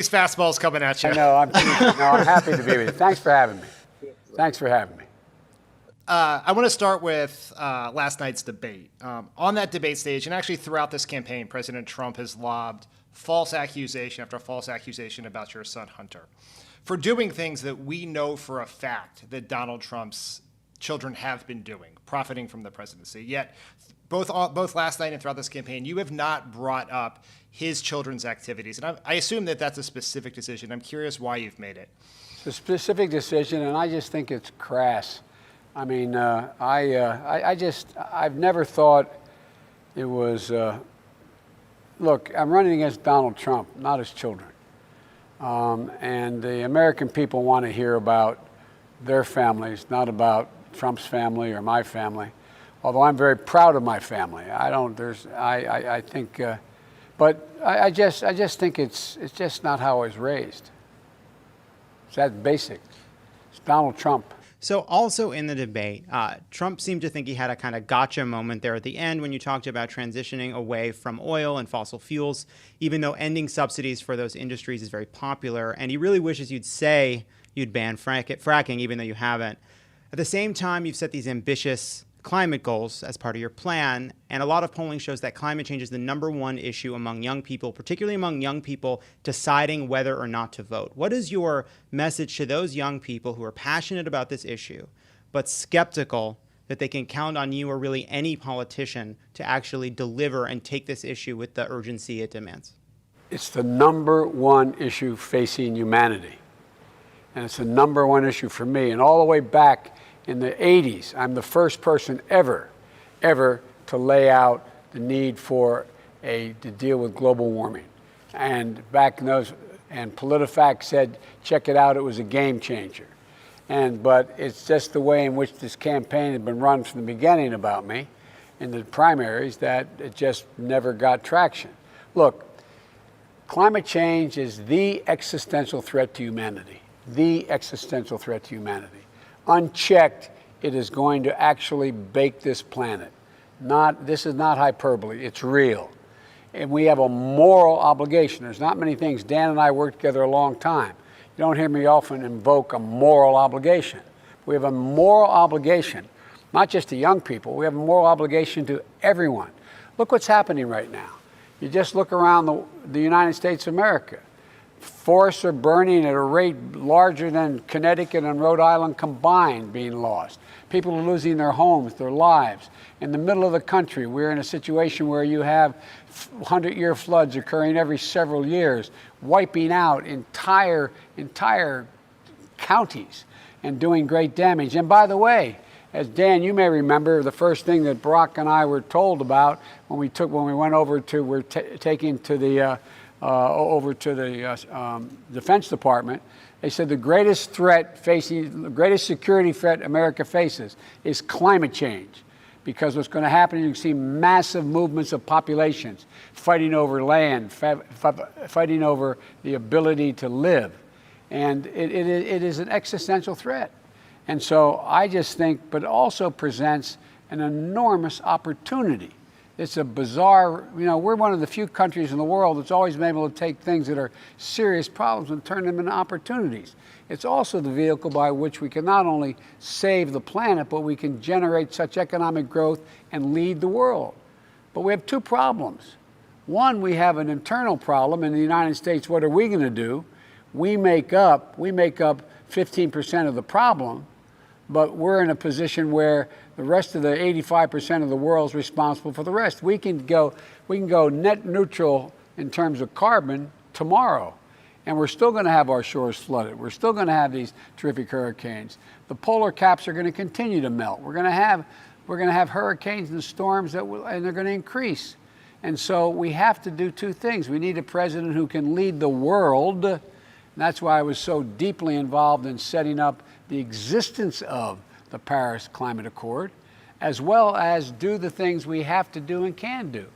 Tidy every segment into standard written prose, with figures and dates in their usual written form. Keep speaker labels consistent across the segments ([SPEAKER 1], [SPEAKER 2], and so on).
[SPEAKER 1] These fastballs coming at you.
[SPEAKER 2] I know, I'm teasing. No, I'm happy to be with you. Thanks for having me. Thanks for having me.
[SPEAKER 1] I want to start with last night's debate. On that debate stage, and actually throughout this campaign, President Trump has lobbed false accusation after false accusation about your son, Hunter, for doing things that we know for a fact that Donald Trump's children have been doing, profiting from the presidency. Yet, both last night and throughout this campaign, you have not brought up his children's activities. And I assume that that's a specific decision. I'm curious why you've made it.
[SPEAKER 2] It's a specific decision, and I just think it's crass. I mean, I've never thought it was, look, I'm running against Donald Trump, not his children. And the American people want to hear about their families, not about Trump's family or my family. Although I'm very proud of my family. I think, but I just think it's just not how I was raised. It's that basic. It's Donald Trump.
[SPEAKER 3] So also in the debate, Trump seemed to think he had a kind of gotcha moment there at the end when you talked about transitioning away from oil and fossil fuels, even though ending subsidies for those industries is very popular. And he really wishes you'd say you'd ban fracking, even though you haven't. At the same time, you've set these ambitious climate goals as part of your plan, and a lot of polling shows that climate change is the #1 issue among young people, particularly among young people deciding whether or not to vote. What is your message to those young people who are passionate about this issue, but skeptical that they can count on you or really any politician to actually deliver and take this issue with the urgency it demands?
[SPEAKER 2] It's the #1 issue facing humanity. And it's the #1 issue for me. And all the way back in the 80s, I'm the first person ever to lay out the need to deal with global warming. And back in those, and PolitiFact said, check it out, it was a game changer. But it's just the way in which this campaign had been run from the beginning about me in the primaries that it just never got traction. Look, climate change is the existential threat to humanity. The existential threat to humanity. Unchecked, it is going to actually bake this planet. This is not hyperbole, it's real. And we have a moral obligation. There's not many things. Dan and I worked together a long time. You don't hear me often invoke a moral obligation. We have a moral obligation, not just to young people, we have a moral obligation to everyone. Look what's happening right now. You just look around the United States of America. Forests are burning at a rate larger than Connecticut and Rhode Island combined being lost. People are losing their homes, their lives. In the middle of the country, we're in a situation where you have 100-year floods occurring every several years, wiping out entire counties and doing great damage. And by the way, as Dan, you may remember, the first thing that Barack and I were told about when we went over to, over to the Defense Department, they said the greatest security threat America faces is climate change. Because what's going to happen is you can see massive movements of populations fighting over land, fighting over the ability to live. And it is an existential threat. And so I just think, but it also presents an enormous opportunity. It's a bizarre, we're one of the few countries in the world that's always been able to take things that are serious problems and turn them into opportunities. It's also the vehicle by which we can not only save the planet, but we can generate such economic growth and lead the world. But we have two problems. One, we have an internal problem in the United States. What are we going to do? We make up 15% of the problem, but we're in a position where the rest of the 85% of the world is responsible for the rest. We can go net neutral in terms of carbon tomorrow, and we're still going to have our shores flooded. We're still going to have these terrific hurricanes. The polar caps are going to continue to melt. We're going to have hurricanes and storms and they're going to increase. And so we have to do two things. We need a president who can lead the world. And that's why I was so deeply involved in setting up the existence of the Paris Climate Accord, as well as do the things we have to do and can do.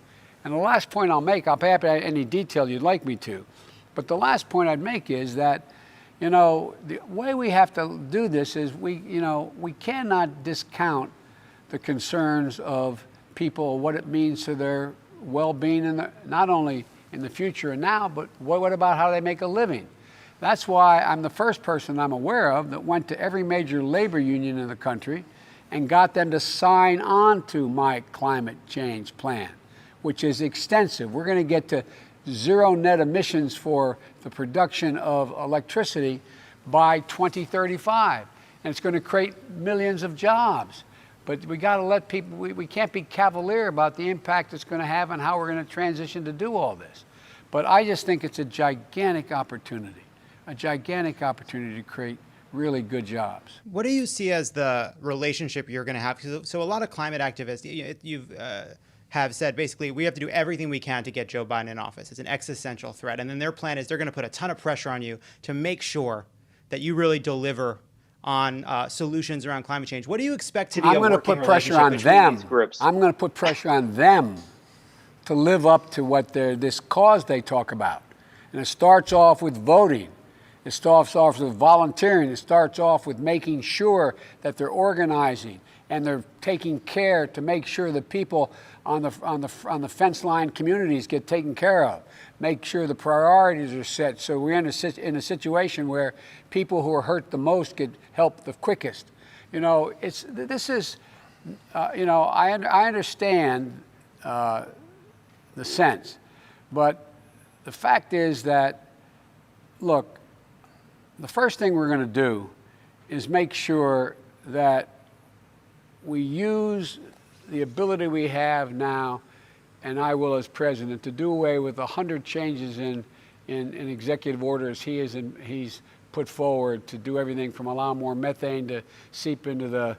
[SPEAKER 2] And the last point I'll make, I'll pay up any detail you'd like me to, but the last point I'd make is that, the way we have to do this is we cannot discount the concerns of people, what it means to their well-being, not only in the future and now, but what about how they make a living? That's why I'm the first person I'm aware of that went to every major labor union in the country and got them to sign on to my climate change plan, which is extensive. We're going to get to zero net emissions for the production of electricity by 2035. And it's going to create millions of jobs. But we got to let people, we can't be cavalier about the impact it's going to have and how we're going to transition to do all this. But I just think it's a gigantic opportunity to create really good jobs.
[SPEAKER 3] What do you see as the relationship you're going to have? So a lot of climate activists, have said basically we have to do everything we can to get Joe Biden in office. It's an existential threat. And then their plan is they're going to put a ton of pressure on you to make sure that you really deliver on solutions around climate change. What do you expect to be
[SPEAKER 2] I'm going to put pressure on them. I'm going to put pressure on them to live up to what this cause they talk about. And it starts off with voting. It starts off with volunteering. It starts off with making sure that they're organizing and they're taking care to make sure that people on the fence line communities get taken care of. Make sure the priorities are set so we're in a situation where people who are hurt the most get help the quickest. You know, I understand the sense, but the fact is that, look, the first thing we're going to do is make sure that we use the ability we have now, and I will as president, to do away with 100 changes in executive orders he's put forward to do everything from allow more methane to seep into the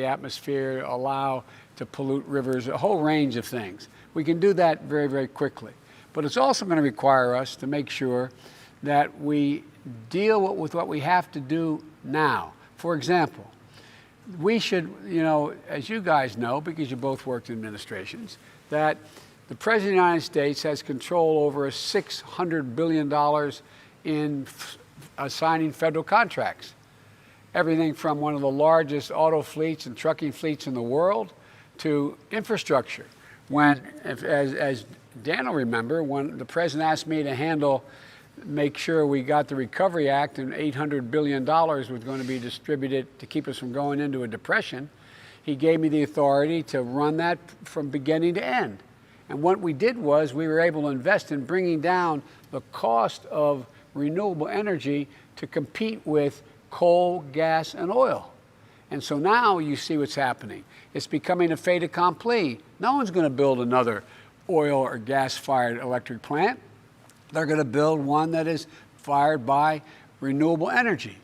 [SPEAKER 2] atmosphere, allow to pollute rivers, a whole range of things. We can do that very, very quickly. But it's also going to require us to make sure that we deal with what we have to do now. For example, we should, as you guys know, because you both worked in administrations, that the President of the United States has control over $600 billion in assigning federal contracts. Everything from one of the largest auto fleets and trucking fleets in the world to infrastructure. As Dan will remember, when the President asked me to make sure we got the Recovery Act and $800 billion was going to be distributed to keep us from going into a depression, he gave me the authority to run that from beginning to end. And what we did was we were able to invest in bringing down the cost of renewable energy to compete with coal, gas, and oil. And so now you see what's happening. It's becoming a fait accompli. No one's going to build another oil or gas-fired electric plant. They're going to build one that is fired by renewable energy.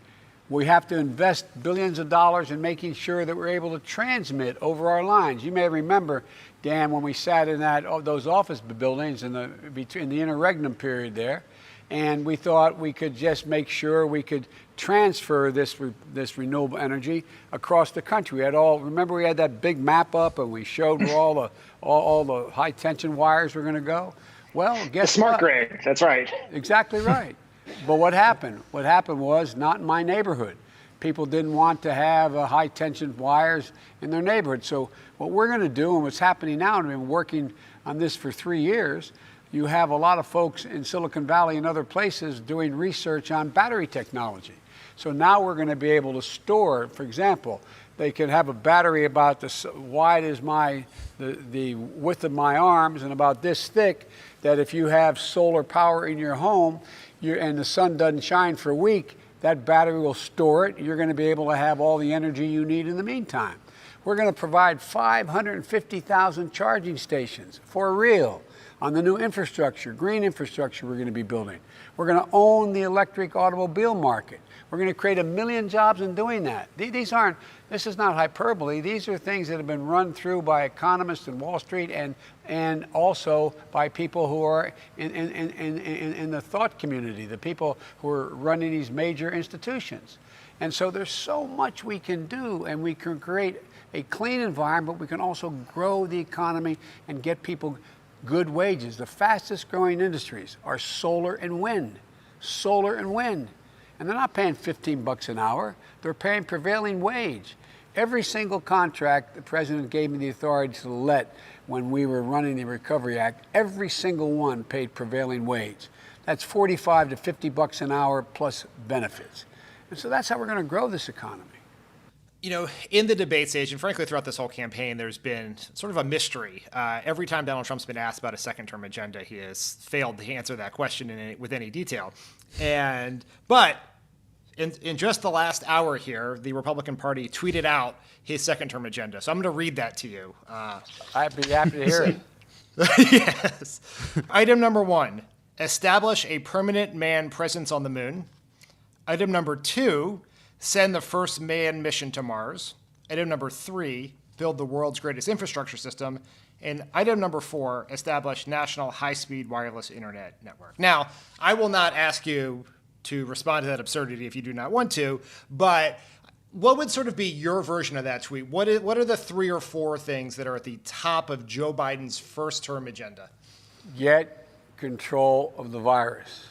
[SPEAKER 2] We have to invest billions of dollars in making sure that we're able to transmit over our lines. You may remember, Dan, when we sat in those office buildings in the interregnum period there, and we thought we could just make sure we could transfer this renewable energy across the country. Remember we had that big map up and we showed where all the high tension wires were going to go? Well, guess
[SPEAKER 4] the smart
[SPEAKER 2] what?
[SPEAKER 4] grid, that's right.
[SPEAKER 2] Exactly right. But what happened? What happened was not in my neighborhood. People didn't want to have high tension wires in their neighborhood. So what we're going to do, and what's happening now, and I've been working on this for 3 years, you have a lot of folks in Silicon Valley and other places doing research on battery technology. So now we're going to be able to store, for example, they could have a battery about this wide as the width of my arms and about this thick, that if you have solar power in your home and the sun doesn't shine for a week, that battery will store it. You're going to be able to have all the energy you need in the meantime. We're going to provide 550,000 charging stations for real on the new infrastructure, green infrastructure we're going to be building. We're going to own the electric automobile market. We're going to create 1 million jobs in doing that. This is not hyperbole. These are things that have been run through by economists in Wall Street and also by people who are in the thought community, the people who are running these major institutions. And so there's so much we can do, and we can create a clean environment. We can also grow the economy and get people good wages. The fastest growing industries are solar and wind. Solar and wind. And they're not paying $15 an hour. They're paying prevailing wage. Every single contract the president gave me the authority to let when we were running the Recovery Act, every single one paid prevailing wage. That's 45 to 50 bucks an hour plus benefits. And so that's how we're going to grow this economy.
[SPEAKER 1] You know, in the debate stage, and frankly throughout this whole campaign, there's been sort of a mystery. Every time Donald Trump's been asked about a second-term agenda, he has failed to answer that question with any detail. But in just the last hour here, the Republican Party tweeted out his second-term agenda. So I'm going to read that to you.
[SPEAKER 2] I'd be happy to hear it.
[SPEAKER 1] Yes. Item number 1, establish a permanent manned presence on the moon. Item number 2, send the first manned mission to Mars. Item number 3, build the world's greatest infrastructure system. And item number 4, establish national high-speed wireless internet network. Now, I will not ask you to respond to that absurdity if you do not want to, but what would sort of be your version of that tweet? What are the 3 or 4 things that are at the top of Joe Biden's first-term agenda?
[SPEAKER 2] Get control of the virus.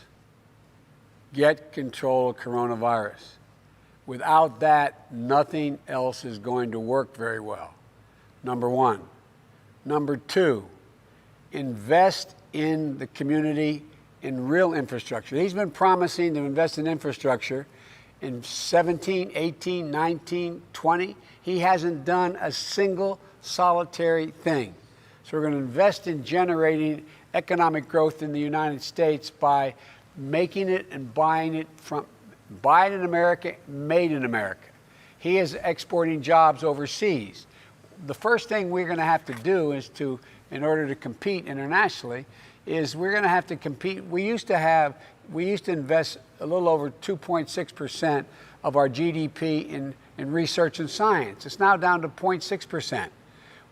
[SPEAKER 2] Get control of coronavirus. Without that, nothing else is going to work very well. Number 1. Number 2, invest in the community in real infrastructure. He's been promising to invest in infrastructure in 17, 18, 19, 20. He hasn't done a single solitary thing. So we're going to invest in generating economic growth in the United States by making it and buying it in America, made in America. He is exporting jobs overseas. The first thing we're going to have to do in order to compete internationally, is we're going to have to compete. We used to invest a little over 2.6% of our GDP in research and science. It's now down to 0.6%.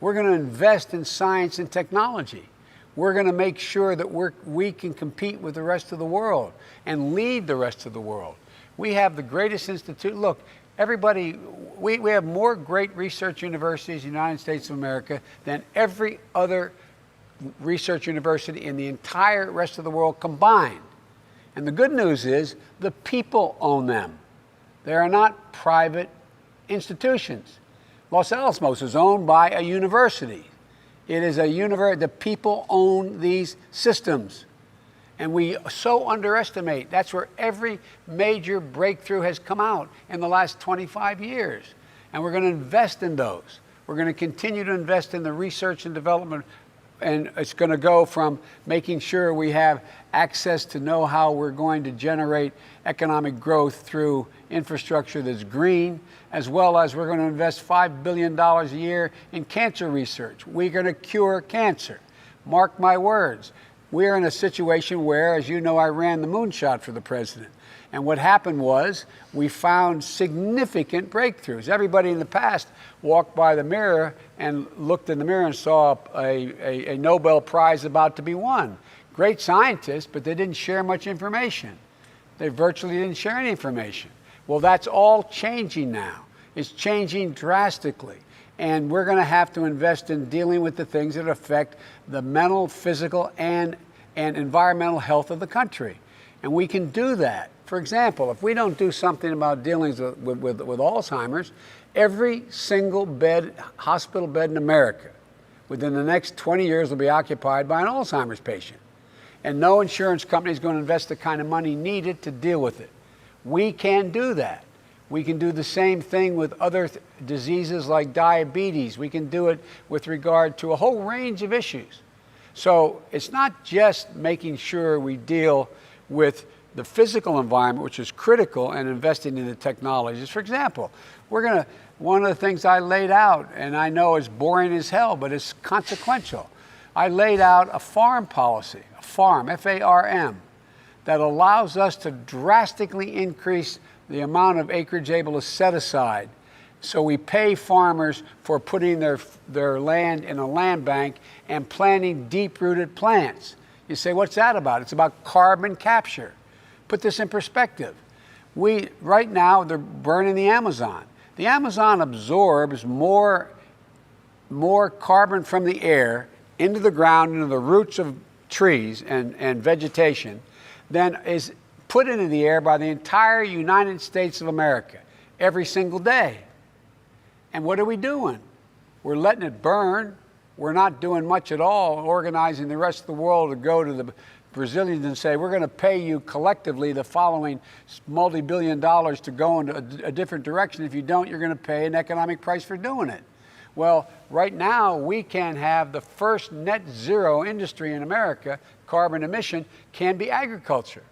[SPEAKER 2] We're going to invest in science and technology. We're going to make sure that we can compete with the rest of the world and lead the rest of the world. We have the greatest institute. Look, everybody, we have more great research universities in the United States of America than every other research university in the entire rest of the world combined. And the good news is the people own them. They are not private institutions. Los Alamos is owned by a university. It is a university. The people own these systems. And we so underestimate. That's where every major breakthrough has come out in the last 25 years. And we're going to invest in those. We're going to continue to invest in the research and development. And it's going to go from making sure we have access to know how we're going to generate economic growth through infrastructure that's green, as well as we're going to invest $5 billion a year in cancer research. We're going to cure cancer. Mark my words. We're in a situation where, as you know, I ran the moonshot for the president. And what happened was we found significant breakthroughs. Everybody in the past walked by the mirror and looked in the mirror and saw a Nobel Prize about to be won. Great scientists, but they didn't share much information. They virtually didn't share any information. Well, that's all changing now. It's changing drastically. And we're going to have to invest in dealing with the things that affect the mental, physical, and environmental health of the country. And we can do that. For example, if we don't do something about dealing with Alzheimer's, every single hospital bed in America within the next 20 years will be occupied by an Alzheimer's patient. And no insurance company is going to invest the kind of money needed to deal with it. We can do that. We can do the same thing with other diseases like diabetes. We can do it with regard to a whole range of issues. So it's not just making sure we deal with the physical environment, which is critical, and investing in the technologies. For example, one of the things I laid out, and I know it's boring as hell, but it's consequential. I laid out a farm policy, F-A-R-M, that allows us to drastically increase the amount of acreage able to set aside. So we pay farmers for putting their land in a land bank and planting deep-rooted plants. You say, what's that about? It's about carbon capture. Put this in perspective. Right now, they're burning the Amazon. The Amazon absorbs more carbon from the air into the ground, into the roots of trees and vegetation, than is put into the air by the entire United States of America every single day. And what are we doing? We're letting it burn. We're not doing much at all, organizing the rest of the world to go to the Brazilians and say, we're going to pay you collectively the following multi-billion dollars to go in a different direction. If you don't, you're going to pay an economic price for doing it. Well, right now, we can have the first net zero industry in America, carbon emission, can be agriculture.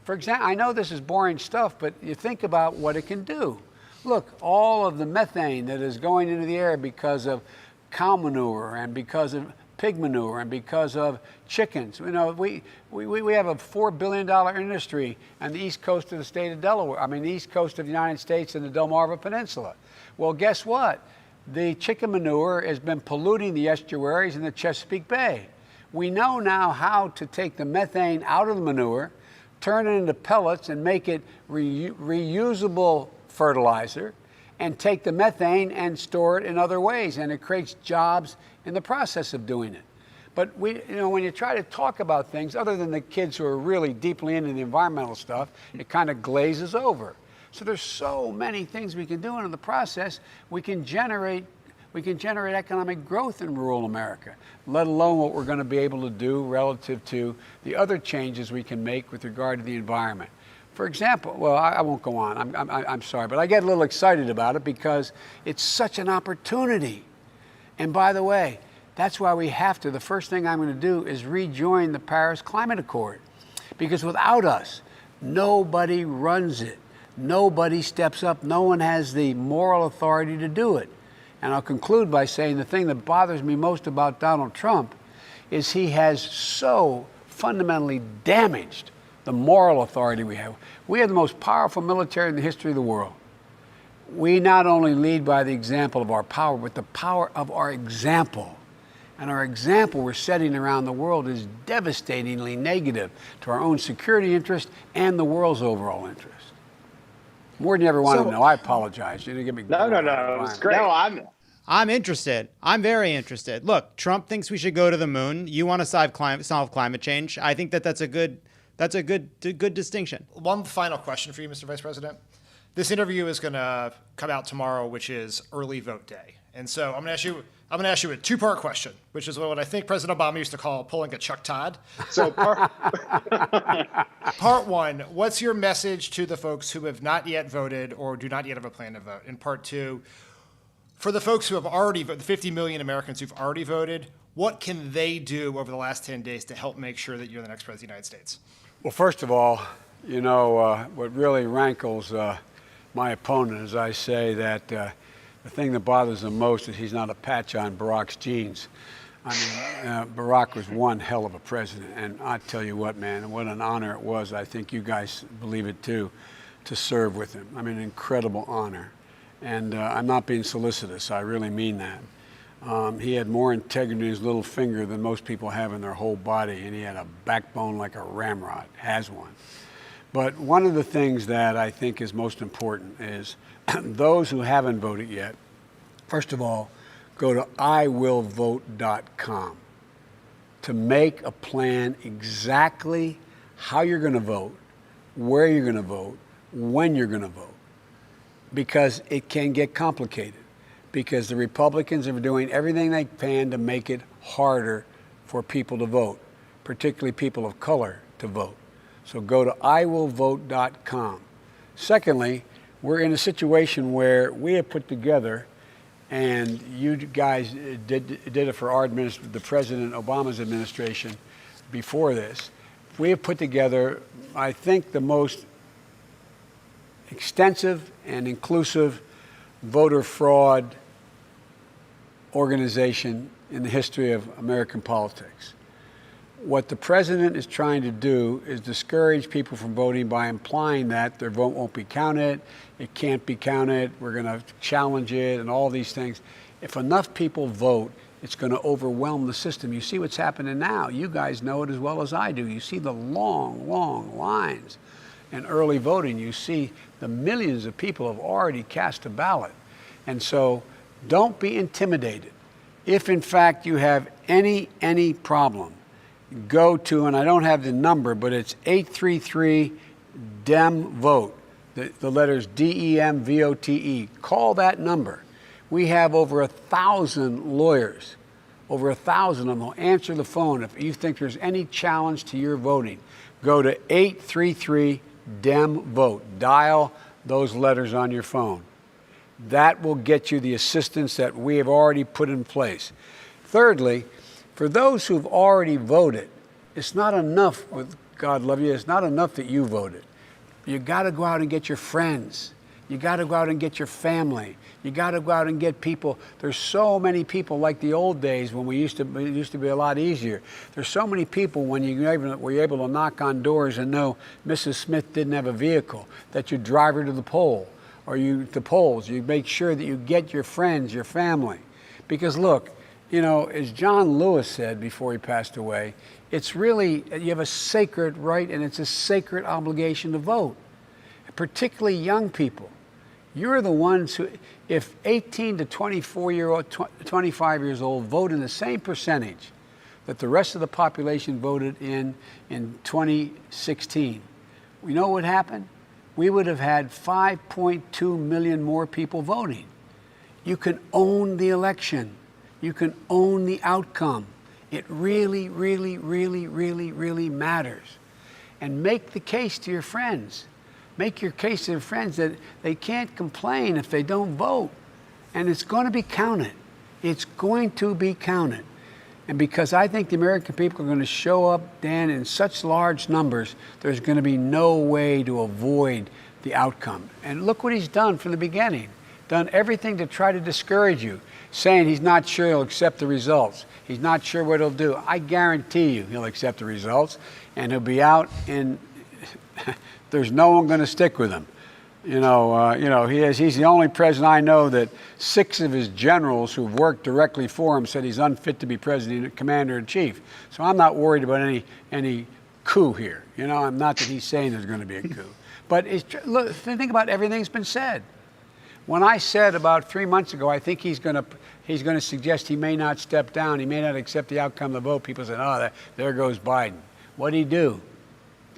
[SPEAKER 2] For example, I know this is boring stuff, but you think about what it can do. Look, all of the methane that is going into the air because of cow manure and because of pig manure and because of chickens. You know, we have a $4 billion industry on the east coast of the state of Delaware, the east coast of the United States and the Delmarva Peninsula. Well, guess what? The chicken manure has been polluting the estuaries in the Chesapeake Bay. We know now how to take the methane out of the manure, turn it into pellets and make it reusable fertilizer, and take the methane and store it in other ways, and it creates jobs in the process of doing it. But when you try to talk about things, other than the kids who are really deeply into the environmental stuff, it kind of glazes over. So there's so many things we can do, and in the process, we can generate economic growth in rural America, let alone what we're going to be able to do relative to the other changes we can make with regard to the environment. For example, well, I won't go on. I'm sorry, but I get a little excited about it because it's such an opportunity. And by the way, that's why we have to. The first thing I'm going to do is rejoin the Paris Climate Accord, because without us, nobody runs it. Nobody steps up. No one has the moral authority to do it. And I'll conclude by saying the thing that bothers me most about Donald Trump is he has so fundamentally damaged the moral authority we have. We have the most powerful military in the history of the world. We not only lead by the example of our power, but the power of our example. And our example we're setting around the world is devastatingly negative to our own security interest and the world's overall interest. More than you ever wanted to know. I apologize. You didn't give me.
[SPEAKER 4] No. It's great.
[SPEAKER 3] No, I'm interested. I'm very interested. Look, Trump thinks we should go to the moon. You want to solve climate change. I think that's a good distinction.
[SPEAKER 1] One final question for you, Mr. Vice President. This interview is going to come out tomorrow, which is early vote day. And so I'm going to ask you a two-part question, which is what I think President Obama used to call pulling a Chuck Todd.
[SPEAKER 4] So
[SPEAKER 1] part one, what's your message to the folks who have not yet voted or do not yet have a plan to vote? And part two, for the folks who have already voted, the 50 million Americans who've already voted, what can they do over the last 10 days to help make sure that you're the next president of the United States?
[SPEAKER 2] Well, first of all, what really rankles my opponent is I say that the thing that bothers him most is he's not a patch on Barack's jeans. Barack was one hell of a president, and I tell you what, man, what an honor it was. I think you guys believe it too, to serve with him. An incredible honor. And I'm not being solicitous. I really mean that. He had more integrity in his little finger than most people have in their whole body, and he had a backbone like a ramrod, has one. But one of the things that I think is most important is those who haven't voted yet, first of all, go to iwillvote.com to make a plan exactly how you're going to vote, where you're going to vote, when you're going to vote, because it can get complicated. Because the Republicans are doing everything they can to make it harder for people to vote, particularly people of color to vote. So go to iwillvote.com. Secondly, we're in a situation where we have put together, and you guys did it for our administration, the President Obama's administration before this. We have put together, I think, the most extensive and inclusive voter fraud organization in the history of American politics. What the president is trying to do is discourage people from voting by implying that their vote won't be counted, it can't be counted, we're going to challenge it, and all these things. If enough people vote, it's going to overwhelm the system. You see what's happening now. You guys know it as well as I do. You see the long, long lines in early voting. You see the millions of people have already cast a ballot. And so don't be intimidated. If in fact you have any problem, go to, and I don't have the number, but it's 833-DEM-VOTE, the letters DEMVOTE. Call that number. We have over 1,000 lawyers. Over 1,000 of them will answer the phone if you think there's any challenge to your voting. Go to 833-DEM-VOTE. Dial those letters on your phone. That will get you the assistance that we have already put in place. Thirdly, for those who've already voted, it's not enough, with God love you, it's not enough that you voted. You got to go out and get your friends. You got to go out and get your family. You got to go out and get people. There's so many people, like the old days when it used to be a lot easier. There's so many people when were able to knock on doors and know Mrs. Smith didn't have a vehicle, that you drive her to the poll, or to polls. You make sure that you get your friends, your family. Because look, you know, as John Lewis said before he passed away, it's really, you have a sacred right and it's a sacred obligation to vote, particularly young people. You're the ones who, if 18 to 25 years old vote in the same percentage that the rest of the population voted in 2016, we know what would happen? We would have had 5.2 million more people voting. You can own the election. You can own the outcome. It really, really, really, really, really matters. And make the case to your friends. Make your case to your friends that they can't complain if they don't vote. And it's going to be counted. It's going to be counted. And because I think the American people are going to show up, Dan, in such large numbers, there's going to be no way to avoid the outcome. And look what he's done from the beginning. Done everything to try to discourage you, saying he's not sure he'll accept the results. He's not sure what he'll do. I guarantee you he'll accept the results, and he'll be out in there's no one going to stick with him. He's the only president I know that 6 of his generals who've worked directly for him said he's unfit to be president, commander-in-chief. So I'm not worried about any coup here. I'm not that he's saying there's going to be a coup. But look, think about everything that's been said. When I said about 3 months ago, I think he's going to suggest he may not step down, he may not accept the outcome of the vote, people said, oh, there goes Biden. What did he do?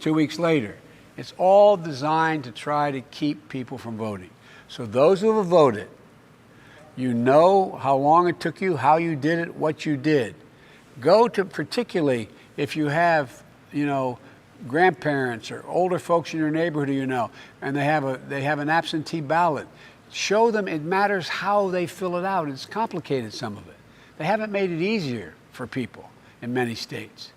[SPEAKER 2] 2 weeks later. It's all designed to try to keep people from voting. So those who have voted, you know how long it took you, how you did it, what you did. Go to, particularly if you have, grandparents or older folks in your neighborhood and they have an absentee ballot. Show them it matters how they fill it out. It's complicated, some of it. They haven't made it easier for people in many states.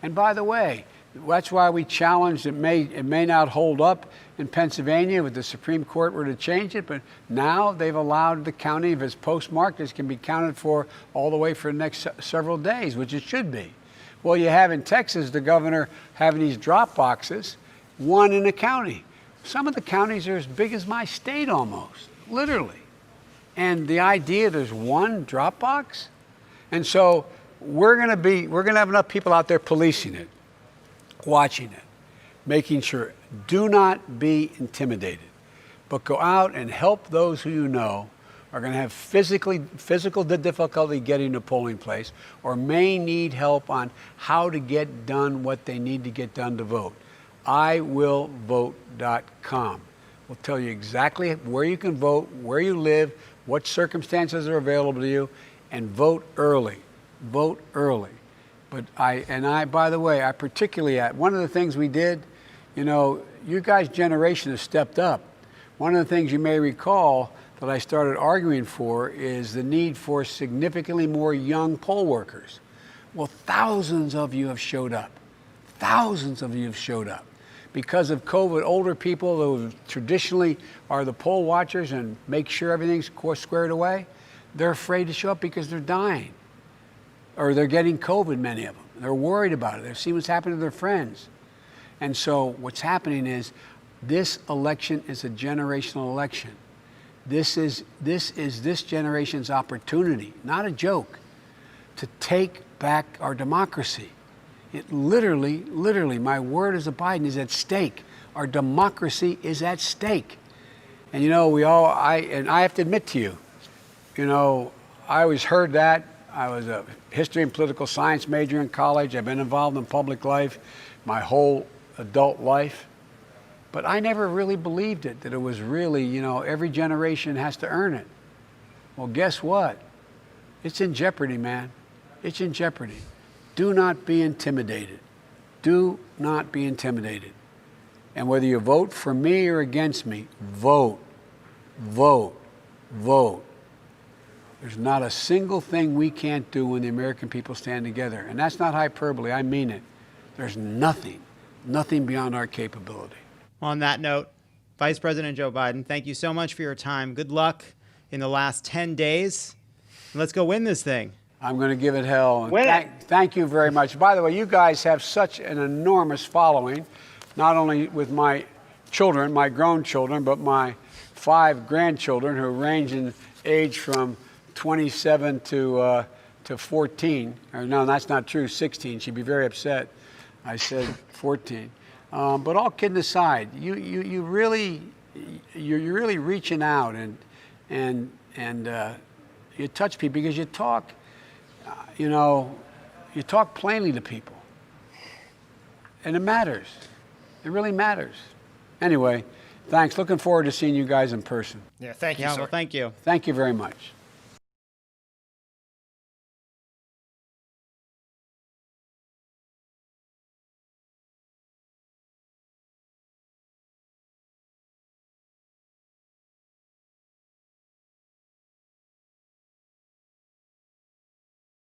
[SPEAKER 2] And by the way, that's why we challenged it may not hold up in Pennsylvania if the Supreme Court were to change it, but now they've allowed the counting, if it's postmarked, it can be counted for all the way for the next several days, which it should be. Well, you have in Texas the governor having these drop boxes, one in a county. Some of the counties are as big as my state almost, literally. And the idea there's one drop box? And so we're going to have enough people out there policing it, watching it, making sure. Do not be intimidated, but go out and help those who you know are going to have physical difficulty getting to a polling place or may need help on how to get done what they need to get done to vote. iwillvote.com will tell you exactly where you can vote, where you live, what circumstances are available to you, and vote early. Vote early. But by the way, I particularly one of the things we did, you guys' generation has stepped up. One of the things you may recall that I started arguing for is the need for significantly more young poll workers. Well, thousands of you have showed up. Thousands of you have showed up. Because of COVID, older people who traditionally are the poll watchers and make sure everything's squared away, they're afraid to show up because they're dying. Or they're getting COVID, many of them. They're worried about it. They're seeing what's happening to their friends. And so what's happening is this election is a generational election. This is this generation's opportunity, not a joke, to take back our democracy. It literally, my word as a Biden, is at stake. Our democracy is at stake. And I have to admit to you, I always heard that. I was a history and political science major in college. I've been involved in public life my whole adult life. But I never really believed it, that it was really, every generation has to earn it. Well, guess what? It's in jeopardy, man. It's in jeopardy. Do not be intimidated. Do not be intimidated. And whether you vote for me or against me, vote, vote, vote. There's not a single thing we can't do when the American people stand together. And that's not hyperbole, I mean it. There's nothing beyond our capability.
[SPEAKER 3] On that note, Vice President Joe Biden, thank you so much for your time. Good luck in the last 10 days. Let's go win this thing.
[SPEAKER 2] I'm going to give it hell.
[SPEAKER 3] Win it.
[SPEAKER 2] Thank you very much. By the way, you guys have such an enormous following, not only with my children, my grown children, but my 5 grandchildren who range in age from 27 to 14. Or no, that's not true, 16. She'd be very upset. I said 14. But all kidding aside, you're really reaching out and you touch people because you talk, you talk plainly to people. And it matters. It really matters. Anyway, thanks. Looking forward to seeing you guys in person.
[SPEAKER 1] Yeah, thank you,
[SPEAKER 3] Yeah,
[SPEAKER 1] sir.
[SPEAKER 3] well, thank you.
[SPEAKER 2] Thank you very much.